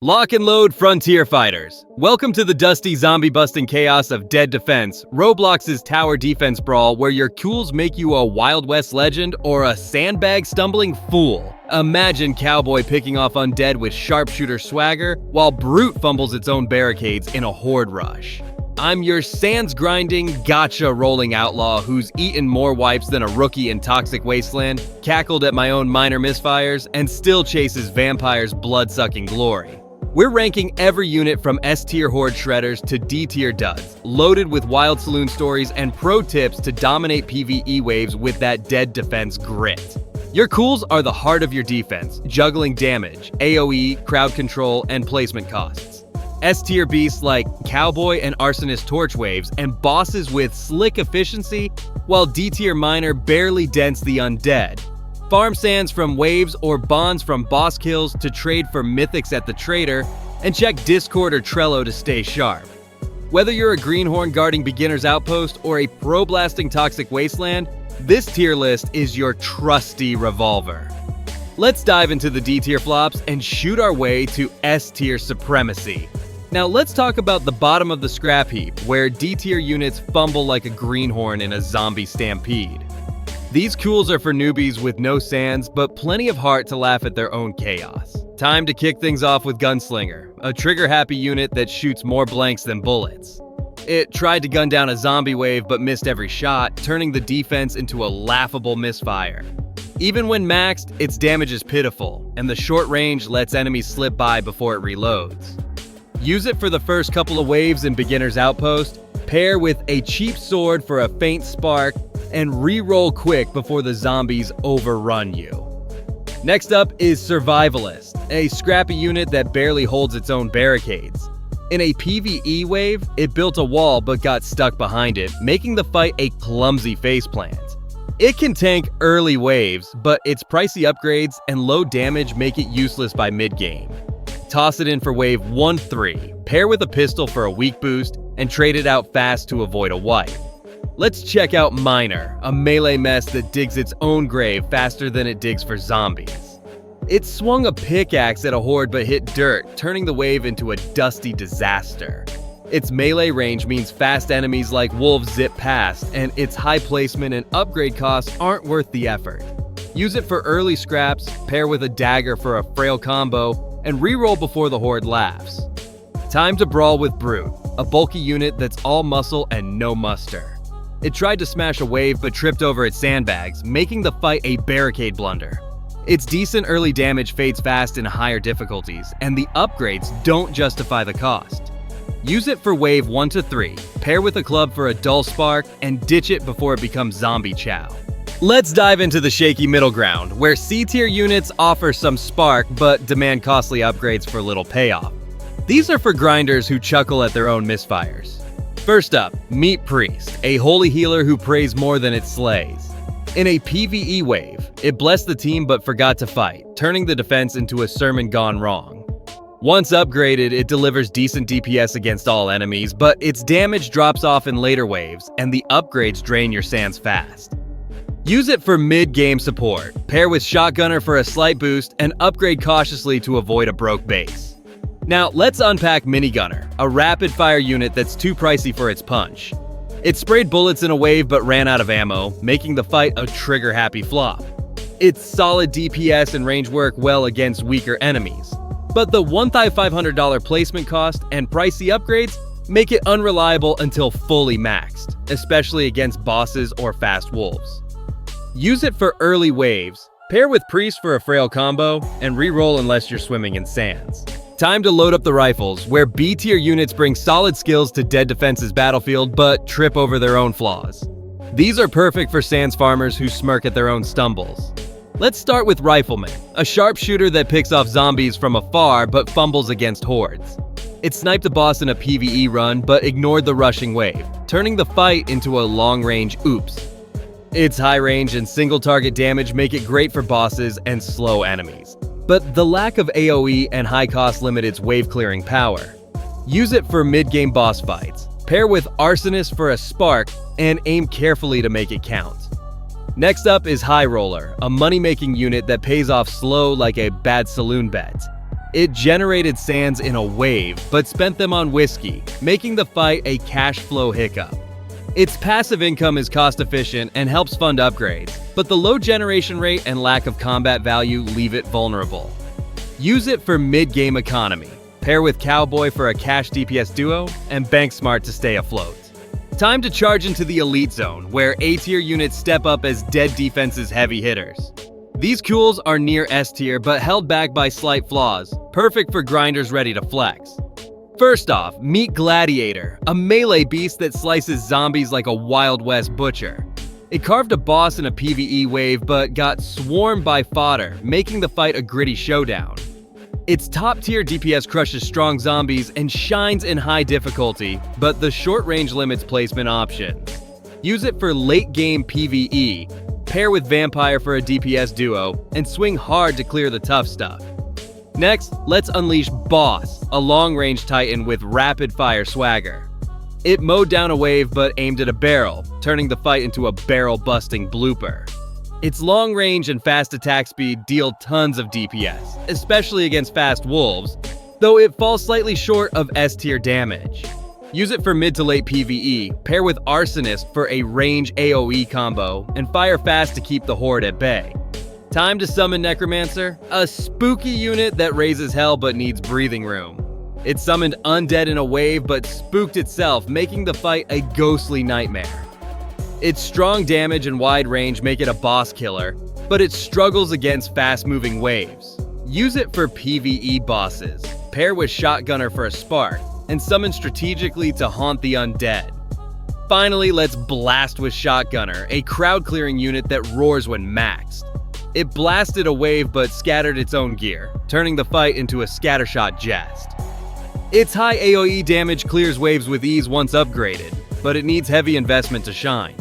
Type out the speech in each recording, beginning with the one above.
Lock and load, Frontier Fighters. Welcome to the dusty zombie-busting chaos of Dead Defense, Roblox's tower defense brawl where your kules make you a Wild West legend or a sandbag-stumbling fool. Imagine Cowboy picking off undead with Sharpshooter swagger, while Brute fumbles its own barricades in a horde rush. I'm your sands-grinding, gacha-rolling outlaw who's eaten more wipes than a rookie in Toxic Wasteland, cackled at my own minor misfires, and still chases vampires' blood-sucking glory. We're ranking every unit from S-tier horde shredders to D-tier duds, loaded with wild saloon stories and pro tips to dominate PvE waves with that Dead Defense grit. Your kules are the heart of your defense, juggling damage, AoE, crowd control, and placement costs. S-tier beasts like Cowboy and Arsonist torch waves, and bosses with slick efficiency, while D-tier miner barely dents the undead. Farm sands from waves or bonds from boss kills to trade for Mythics at the trader, and check Discord or Trello to stay sharp. Whether you're a greenhorn guarding beginner's outpost or a pro blasting Toxic Wasteland, this tier list is your trusty revolver. Let's dive into the D-tier flops and shoot our way to S-tier supremacy. Now let's talk about the bottom of the scrap heap, where D-tier units fumble like a greenhorn in a zombie stampede. These kules are for newbies with no sands, but plenty of heart to laugh at their own chaos. Time to kick things off with Gunslinger, a trigger-happy unit that shoots more blanks than bullets. It tried to gun down a zombie wave but missed every shot, turning the defense into a laughable misfire. Even when maxed, its damage is pitiful, and the short range lets enemies slip by before it reloads. Use it for the first couple of waves in Beginner's Outpost, pair with a cheap sword for a faint spark, and re-roll quick before the zombies overrun you. Next up is Survivalist, a scrappy unit that barely holds its own barricades. In a PvE wave, it built a wall but got stuck behind it, making the fight a clumsy faceplant. It can tank early waves, but its pricey upgrades and low damage make it useless by mid-game. Toss it in for wave 1-3, pair with a pistol for a weak boost, and trade it out fast to avoid a wipe. Let's check out Miner, a melee mess that digs its own grave faster than it digs for zombies. It swung a pickaxe at a horde but hit dirt, turning the wave into a dusty disaster. Its melee range means fast enemies like wolves zip past, and its high placement and upgrade costs aren't worth the effort. Use it for early scraps, pair with a dagger for a frail combo, and reroll before the horde laughs. Time to brawl with Brute, a bulky unit that's all muscle and no muster. It tried to smash a wave but tripped over its sandbags, making the fight a barricade blunder. Its decent early damage fades fast in higher difficulties, and the upgrades don't justify the cost. Use it for wave 1-3, pair with a club for a dull spark, and ditch it before it becomes zombie chow. Let's dive into the shaky middle ground, where C-tier units offer some spark but demand costly upgrades for little payoff. These are for grinders who chuckle at their own misfires. First up, meet Priest, a holy healer who prays more than it slays. In a PvE wave, it blessed the team but forgot to fight, turning the defense into a sermon gone wrong. Once upgraded, it delivers decent DPS against all enemies, but its damage drops off in later waves, and the upgrades drain your sands fast. Use it for mid-game support, pair with Shotgunner for a slight boost, and upgrade cautiously to avoid a broke base. Now, let's unpack Minigunner, a rapid-fire unit that's too pricey for its punch. It sprayed bullets in a wave but ran out of ammo, making the fight a trigger-happy flop. Its solid DPS and range work well against weaker enemies, but the $1,500 placement cost and pricey upgrades make it unreliable until fully maxed, especially against bosses or fast wolves. Use it for early waves, pair with Priest for a frail combo, and re-roll unless you're swimming in sands. Time to load up the rifles, where B-tier units bring solid skills to Dead Defense's battlefield but trip over their own flaws. These are perfect for sands farmers who smirk at their own stumbles. Let's start with Rifleman, a sharpshooter that picks off zombies from afar but fumbles against hordes. It sniped a boss in a PvE run but ignored the rushing wave, turning the fight into a long-range oops. Its high range and single target damage make it great for bosses and slow enemies, but the lack of AoE and high cost limit its wave clearing power. Use it for mid-game boss fights, pair with Arsonist for a spark, and aim carefully to make it count. Next up is High Roller, a money-making unit that pays off slow like a bad saloon bet. It generated sands in a wave, but spent them on whiskey, making the fight a cash flow hiccup. Its passive income is cost-efficient and helps fund upgrades, but the low generation rate and lack of combat value leave it vulnerable. Use it for mid-game economy. Pair with Cowboy for a cash DPS duo, and Bank Smart to stay afloat. Time to charge into the Elite Zone, where A-tier units step up as Dead Defense's heavy hitters. These kules are near S-tier but held back by slight flaws, perfect for grinders ready to flex. First off, meet Gladiator, a melee beast that slices zombies like a Wild West butcher. It carved a boss in a PvE wave but got swarmed by fodder, making the fight a gritty showdown. Its top-tier DPS crushes strong zombies and shines in high difficulty, but the short-range limits placement options. Use it for late-game PvE, pair with Vampire for a DPS duo, and swing hard to clear the tough stuff. Next, let's unleash Boss, a long-range titan with rapid-fire swagger. It mowed down a wave but aimed at a barrel, turning the fight into a barrel-busting blooper. Its long range and fast attack speed deal tons of DPS, especially against fast wolves, though it falls slightly short of S-tier damage. Use it for mid to late PvE, pair with Arsonist for a range AoE combo, and fire fast to keep the horde at bay. Time to summon Necromancer, a spooky unit that raises hell but needs breathing room. It summoned undead in a wave but spooked itself, making the fight a ghostly nightmare. Its strong damage and wide range make it a boss killer, but it struggles against fast-moving waves. Use it for PvE bosses, pair with Shotgunner for a spark, and summon strategically to haunt the undead. Finally, let's blast with Shotgunner, a crowd-clearing unit that roars when maxed. It blasted a wave but scattered its own gear, turning the fight into a scattershot jest. Its high AoE damage clears waves with ease once upgraded, but it needs heavy investment to shine.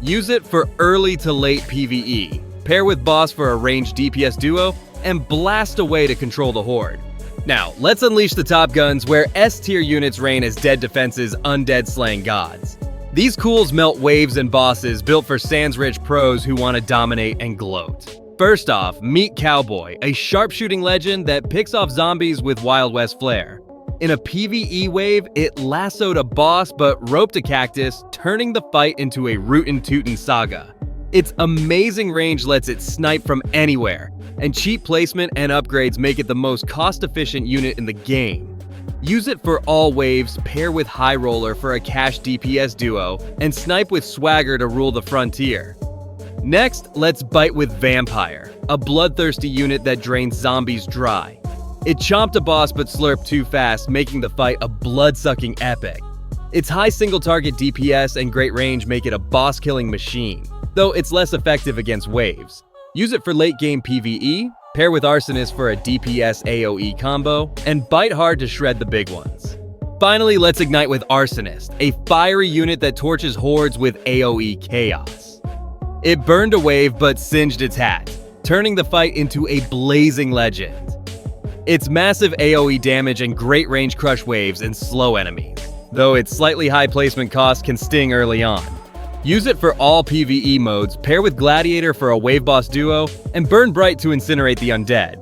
Use it for early to late PvE, pair with Boss for a ranged DPS duo, and blast away to control the horde. Now, let's unleash the top guns where S-tier units reign as Dead Defense's undead slaying gods. These kules melt waves and bosses built for Sands-rich pros who want to dominate and gloat. First off, meet Cowboy, a sharpshooting legend that picks off zombies with Wild West flair. In a PvE wave, it lassoed a boss but roped a cactus, turning the fight into a rootin' tootin' saga. Its amazing range lets it snipe from anywhere, and cheap placement and upgrades make it the most cost-efficient unit in the game. Use it for all waves, pair with High Roller for a cash DPS duo, and snipe with Swagger to rule the frontier. Next, let's bite with Vampire, a bloodthirsty unit that drains zombies dry. It chomped a boss but slurped too fast, making the fight a blood-sucking epic. Its high single-target DPS and great range make it a boss-killing machine, though it's less effective against waves. Use it for late-game PvE, pair with Arsonist for a DPS AoE combo, and bite hard to shred the big ones. Finally, let's ignite with Arsonist, a fiery unit that torches hordes with AoE chaos. It burned a wave but singed its hat, turning the fight into a blazing legend. Its massive AoE damage and great range crush waves and slow enemies, though its slightly high placement cost can sting early on. Use it for all PvE modes, pair with Gladiator for a wave boss duo, and Burn Bright to incinerate the undead.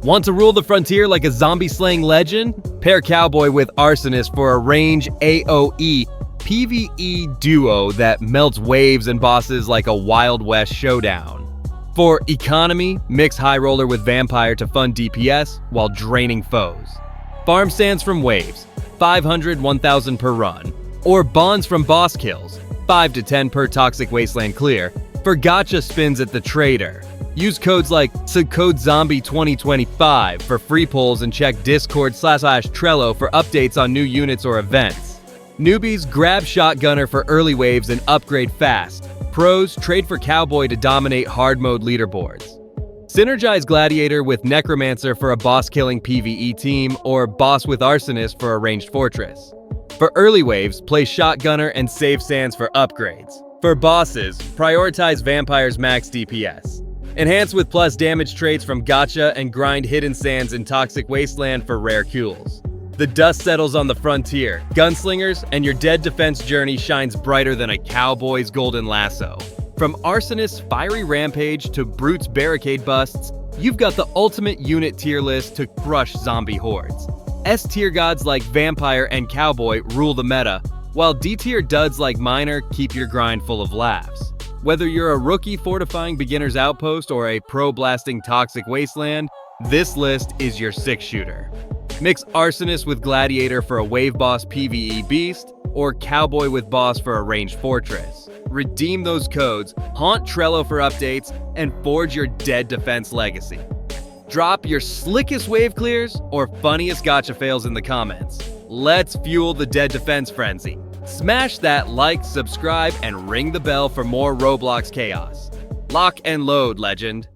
Want to rule the frontier like a zombie-slaying legend? Pair Cowboy with Arsonist for a range AoE PvE duo that melts waves and bosses like a Wild West showdown. For economy, mix High Roller with Vampire to fund DPS while draining foes. Farm sands from waves, 500, 1000 per run, or bonds from boss kills, 5 to 10 per Toxic Wasteland clear, for gacha spins at the trader. Use codes like CodeZombie2025 for free pulls and check Discord/Trello for updates on new units or events. Newbies, grab Shotgunner for early waves and upgrade fast. Pros, trade for Cowboy to dominate hard mode leaderboards. Synergize Gladiator with Necromancer for a boss-killing PvE team, or Boss with Arsonist for a ranged fortress. For early waves, play Shotgunner and save sands for upgrades. For bosses, prioritize Vampire's max DPS. Enhance with plus damage traits from gacha and grind hidden sands in Toxic Wasteland for rare kules. The dust settles on the frontier, gunslingers, and your Dead Defense journey shines brighter than a cowboy's golden lasso. From Arsonist's fiery rampage to Brute's barricade busts, You've got the ultimate unit tier list to crush zombie hordes. S tier gods like Vampire and Cowboy rule the meta, while D tier duds like Miner keep your grind full of laughs. Whether you're a rookie fortifying beginner's outpost or a pro blasting toxic wasteland, this list is your 6-shooter. Mix Arsonist with Gladiator for a wave boss PvE beast, or Cowboy with boss for a ranged fortress. Redeem those codes, haunt Trello for updates, and forge your dead defense legacy. Drop your slickest wave clears or funniest gacha fails in the comments. Let's fuel the dead defense frenzy. Smash that like, subscribe, and ring the bell for more Roblox chaos. Lock and load, legend.